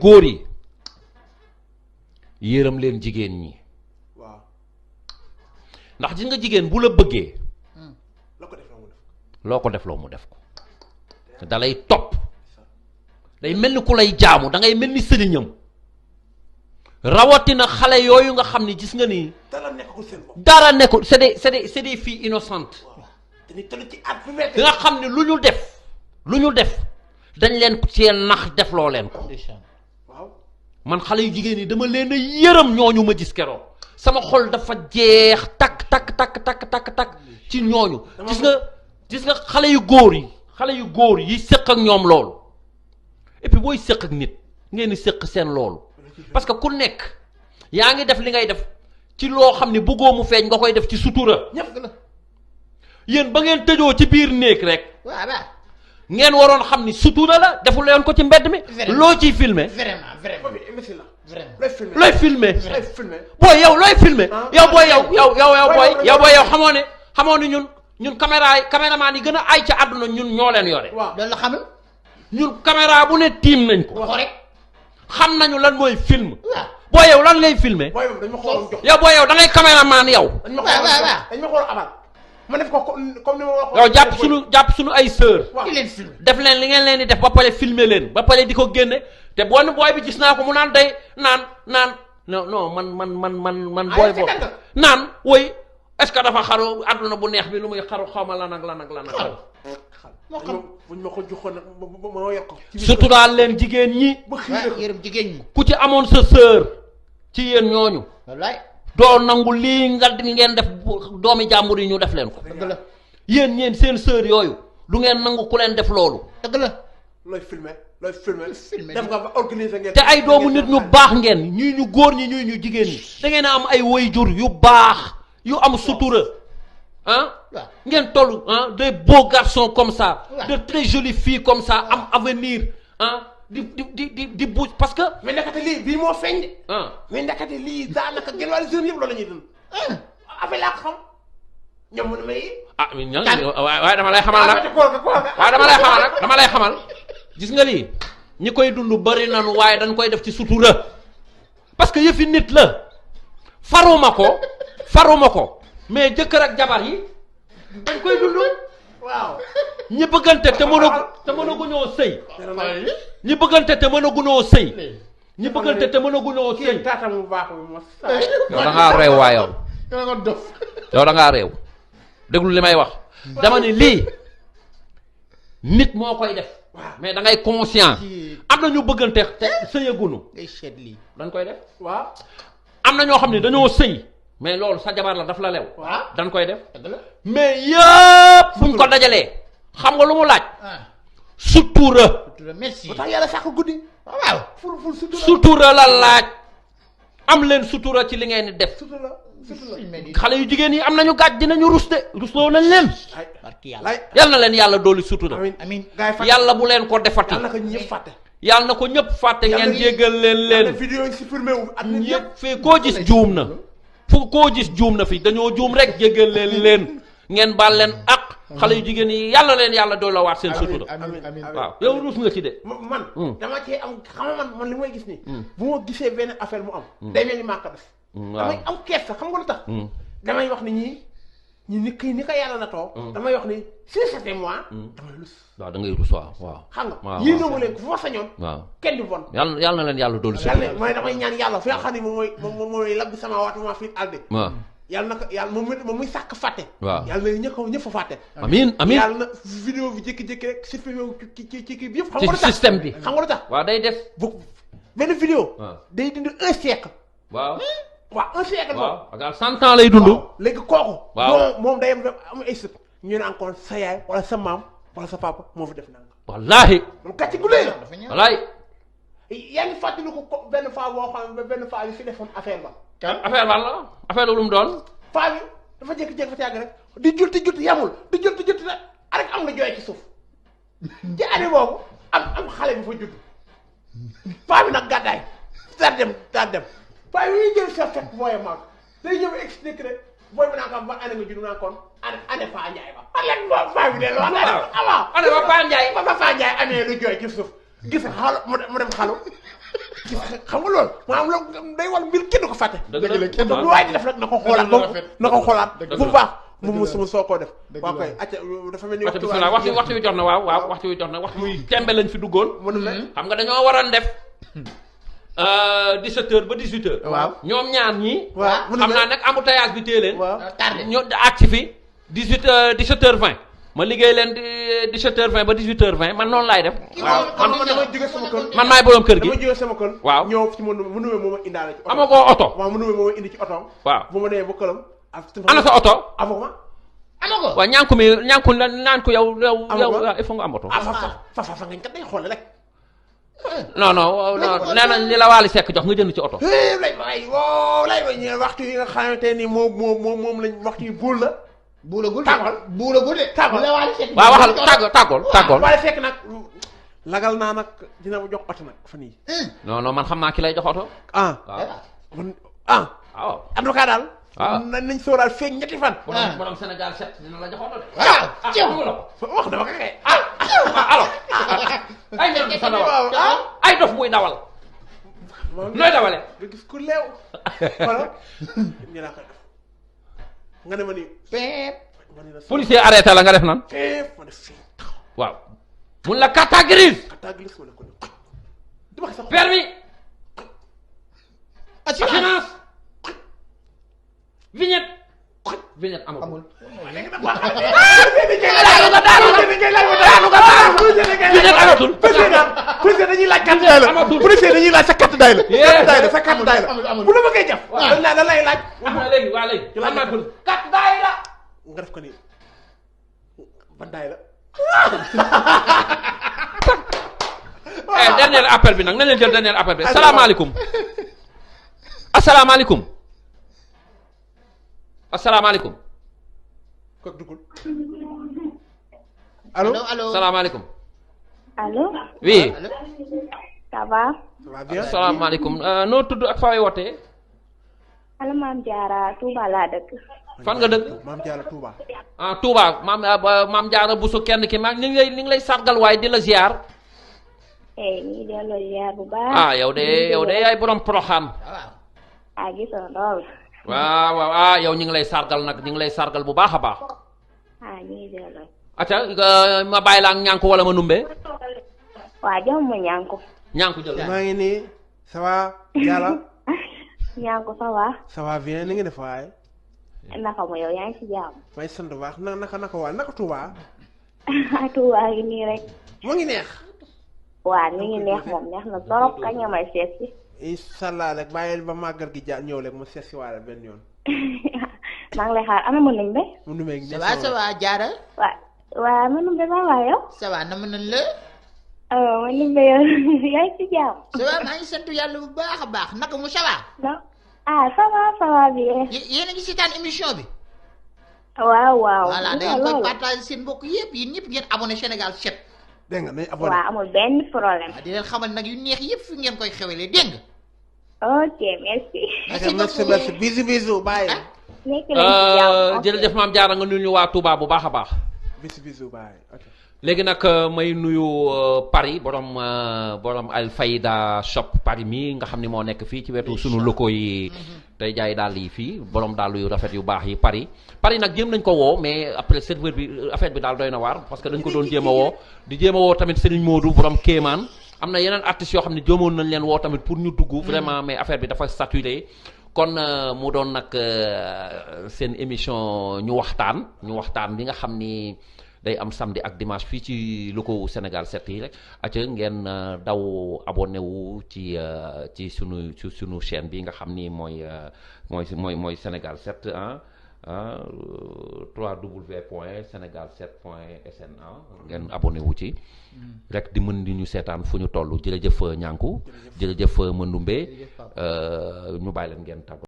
góor yi yërëm leen jigéen ñi. waaw. ndax gis nga jigéen bu la bëggee. loo ko def loo mu def ko. loo ko def loo mu def ko. da lay topp. day mel ni ku lay jaamu da ngay mel ni sëriñam. rawatina xale yooyu nga xam ni gis nga ni. dara nekkul seen bopp. dara nekkul c'est des filles innocentes. dañuy toll ci at bi metti. nga xam ne lu ñu def dañ leen cee nax def loo leen ko. waaw. man xale yu jigéen ñi dama leen a yërëm ñooñu ma gis keroog sama xol dafa jeex takk ci ñooñu. gis nga xale yu góor yi séq ak ñoom loolu et puis booy séq ak nit ngeen di séq seen loolu parce que ku nekk yaa ngi def li ngay def ci loo xam ne bëggoo mu feeñ nga koy def ci sutura. ñëpp la. yéen ba ngeen tëjoo ci biir néeg rek. waaw. ngeen waroon xam ni sutura la deful leen ko ci mbedd mi. loo ciy filmer. vraiment. looy filmer. booy yow looy filmer. yow booy xamoo ne ñun caméraman yi gën a ay ca àdduna ñun ñoo leen yore. waaw loolu la xam. ñun caméra bu ne tiim nañ ko. wax rek. xam nañu lan mooy film. waaw booy yow lan ngay filmer. booy dañ ma xooloon jox. yow booy yow da ngay caméraman yow. dañ ma xooloon abal. ma def ko comme ni ma wax. yow jàpp suñu ay sœur. waaw def leen li ngeen leen di def ba pare filmer leen ba pare di ko génne te booy bi gis naa ko mu naan day naan non man booy boobu naan woy est-ce que dafa xaru àdduna bu neex bi lu muy xaru xawma lan ak lan. moo xam buñ ma ko joxoon nag ma yor ko. surtout daal leen jigéen ñi. ba yërëm jigéen ñi. ku ci amoon sa sœur ci yéen ñooñu. wallaay. doo nangu lii ngeen def doomi jàmbur yi ñu def leen ko. dëgg la. yéen seen sœur yooyu du ngeen nangu ku leen def loolu. dëgg la. looy filmer dem nga ba organiser ngeen. te ay doomu nit ñu baax ngeen ñii ñu góor ñi ñii ñu jigéen ñi da ngeen a am ay waajur yu baax yu am sutura ngeen toll des beaux garçons comme ça. de très jolies filles comme ça am avenir di buuj parce que. mais ndekete lii bii moo feeñ de. mais ndekete lii daanaka genn wàllu jeune yëpp loolu la ñuy dund. affaire laa ko xam ñoom mu ne may. waaye dama lay xamal nag dama lay xamal gis nga lii ñi koy dund bari nanu waaye dañ koy def ci sutura parce que yëfi nit la faruma ko mais jëkkër ak jabar yi dañ koy dund. waaw. ñi bëggante te mënaguñoo sëy. ñi bëggante te mënaguñoo sëy. ñi bëggante te mënaguñoo sëy. taata mu baax bi mos. yow da ngaa réew waa yow. yow da ngaa réew. déglu li may wax. dama ne lii nit moo koy def. mais da ngay conscient. am na ñu bëggante te sëyaguñu. dañ koy def. waaw. am na ñoo xam ne dañoo sëy. mais loolu sa jabar la daf la lew. waaw dañ koy def. mais yëpp fu ñu ko dajalee. xam nga lu mu laaj. sutura. merci. ba tax yàlla sax guddi. waaw ful sutura la laaj. am leen sutura ci li ngeen di def. sutura xale yu jigéen yi am nañu gàj dinañu ruste rusloo nañ leen. yal na leen yàlla dooli sutura. amiin yàlla bu leen ko defati. yàlla na ko ñëpp fàtte ngeen jéggal leen. vidéo yi supprimé wu at ñëpp fii koo gis juum na. koo gis juum na fi dañoo juum rek jéggal leen ngeen baal leen ak xale yu jigéen yi yàlla leen yàlla dool la waat seen sutura. waaw yow ruus nga ci de. man dama cee am xam nga man li may gis nii. bu ma gisee benn affaire mu am. day mel ni maa ko def. damay am kersa xam nga lu tax. damay wax ni ñi ni ko yàlla na too. damay wax ni si c'était moi. damay rus. waaw da ngay rus waaw. xam nga yéen a leen fu ma sañoon. waaw kenn du bon. yàlla na leen yàlla doolu sutura. yàlla mooy damay ñaan yàlla fi nga xam ne moom mooy labbi sama waatu ma fi alde. waaw yàlla na ko yàlla moom muy sàkk fàtte. waaw yàlla na ñëpp fa fàtte. amiin yàlla na vidéo bi jékki-jékki rek supprimé wu ci kii bi yëpp. xam nga lu tax ci système bi. xam nga lu tax. waaw day def. benn vidéo. day dindi 1 siècle. waaw 1 siècle. waaw ak 100 ans lay dund. léegi kooku. waaw moom day am ay sët. ñu ne encore sa yaay wala sa maam wala sa papa moo fi def nanga. wallaahi. moom kàcce gu lay la. wallaahi. yaa ngi fàttali ko benn fois boo xam ne benn fois bi fi defoon affaire ba. affaire ban la affaire lu mu doon. fois bi dafa jékki-jékki fa tàgg rek di julti yamul di julti rek am nga jooy ci suuf ci année boobu am xale bi fa judd fois bi nag gàddaay tar dem fois bi ñuy jël sa fekk booye maag day ñëw expliqué rek booy bi naa ko ba année nga judd naa kon année Faa Njaay ba alen boobu fois bi delloo année ba Faa Njaay ba Faa Njaay amee lu jooy ci suuf gis xalu mu dem xalu ci xam nga loolu maanaam loolu day war mbir kenn du ko fàtte. dëgg la kenn lu waay di def rek na ko xoolaat na ko xoolaat bu baax mu soo koo def. waaw koy acca dafa mel ni waxtu wi jot na waaw waxtu wi jot na waxtu wi tembe lañ fi duggoon. xam nga dañoo waroon def 17h ba 18h. waaw ñoom ñaar ñii. waaw xam naa nag embouteillage bi téye leen. waaw tardé ñoo àgg fi 17h20 ma liggéey leen 17h20 ba 18h20 man noonu laay def. waaw man dama jóge sama kër. man maay borom kër gi dama jóge sama kër. waaw ñëw ci mu nume moo ma indaale ci oto. amagoo oto. waaw mu nume moo ma indi ci oto. waaw bu ma demee ba këram. ana sa oto. amoo ma. amoo ko. waaw ñànku naan ko yow il faut nga am oto. fa ngañ kat day xool rek. non nee na li la Waly Seck jox nga jënd ci oto. lay way waxtu yi nga xamante ni moom lañ waxtu yi buul la. buulagul de. tàggal la Waly Seck. waaw waxal tàggool. Waly Seck nag lagal naa nag dina ma jox oto nag fan yii. non man xam naa ki lay jox oto. waaw waaw. en tout cas daal. waaw nañ sóoraal feeg ñetti fan. borom Sénégal 7 dina la jox oto de. waaw wax dama ko xëy. alors. ay ñoom sa dawal. ay dof buy dawal. nooy dawale. nga gis ku leew. voilà. ñu laa koy def. nga ne ma ni. peep. policier arrêté la nga def nan. ma def fii. waaw. mun la carte grise. carte grise ma ne ko ni. dama ko sax. permis. assurance. vignette amul. vignette amatul. policier dañuy laaj carte day la. policier dañuy laaj sa carte day la. sa carte day la. bu la bëggee jàpp. da lay laaj. waa léegi lan maa tudd. carte daay la. nga def ko nii. ban daay la. dernier appel bi nag na leen jël dernier appel bi salaamaaleykum. asalaamaaleykum. ko dugul. allo salaamaaleykum. allo. oui. ça va. ça va bien. asalaamaaleykum noo tudd ak fay wootee. allo Maam Diarra Touba laa dëkk. fan nga dëkk. Maam Diarra Touba. ah Touba maam Diarra bu su kenn ki maa ñu ngi lay sargal waaye di la ziar. ñu ngi delloo ziar bu baax. ah yow de yaay borom Porokhane. gisoo lool. waaw yow ñu ngi lay sargal nag ñu ngi lay sargal bu baax a baax. ñu ngi delloo. acca ma bàyyi la ak ñànku wala ma numbe. waa jox ma ñànku. ñànku jël. maa ngi nii ça va Diarra. ñànku ça va. ça va bien ni nga def waaye. naka ma yow yaa ngi ci jàmm. may sant bu baax naka waa naka Touba. Touba ngi nii rek. mu ngi neex. waa mi ngi neex moom neex na trop kañ nga may seet si. incha allah rek bàyyil ba màggal gi ñëw rek mu seet si waale benn yoon. maa ngi lay xaar ana ma numbe. mu numee ça va Diarra. waa ma numbe maa waa yow. ça va na mën la. ma numbe yow yaa ngi ci jàmm. ça va maa ngi sant yàlla bu baax a baax naka mu ça va. non ça va bien. yéen a ngi seetaan émission bi. waaw. voilà da ngeen koy partager seen mbokk yëpp yéen ñëpp ngeen abonné Sénégal 7. dégg nga nañ abonné. waaw amul benn problème. di leen xamal nag yu neex yëpp fi ngeen koy xewelee dégg nga. ok merci. merci bisous bye. nekk nañ ci jàmm. jërëjëf maam Diarra nga nuyu ñu waa Touba bu baax a baax. bisous bye. léegi nag may nuyu Paris borom Al Fayda shop Paris mi nga xam ni moo nekk fii ci wetu sunu locaux yi tey jaay dàll yi fii borom dàll yu rafet yu baax yi Paris nag jéem nañ ko woo mais après serveur bi affaire bi daal doy na waar parce que dañ ko doon jéem a woo di jéem a woo tamit Serigne Modou borom Kéemaan am na yeneen artistes yoo xam ne jëmoon nañ leen woo tamit pour ñu dugg vraiment mais affaire bi dafa saturé kon mu doon nag seen émission ñu waxtaan bi nga xam ni day am samedi ak dimanche fii ci locaux Sénégal 7 yi rek acca ngeen daw abonné wu ci sunu chaîne bi nga xam ni mooy Sénégal 7 www.senegal7.sn ngeen abonné wu ci rek di mën di ñu seetaan fu ñu toll jërëjëf ñànku jërëjëf Mandumbe ñu bàyyi leen ngeen tàggu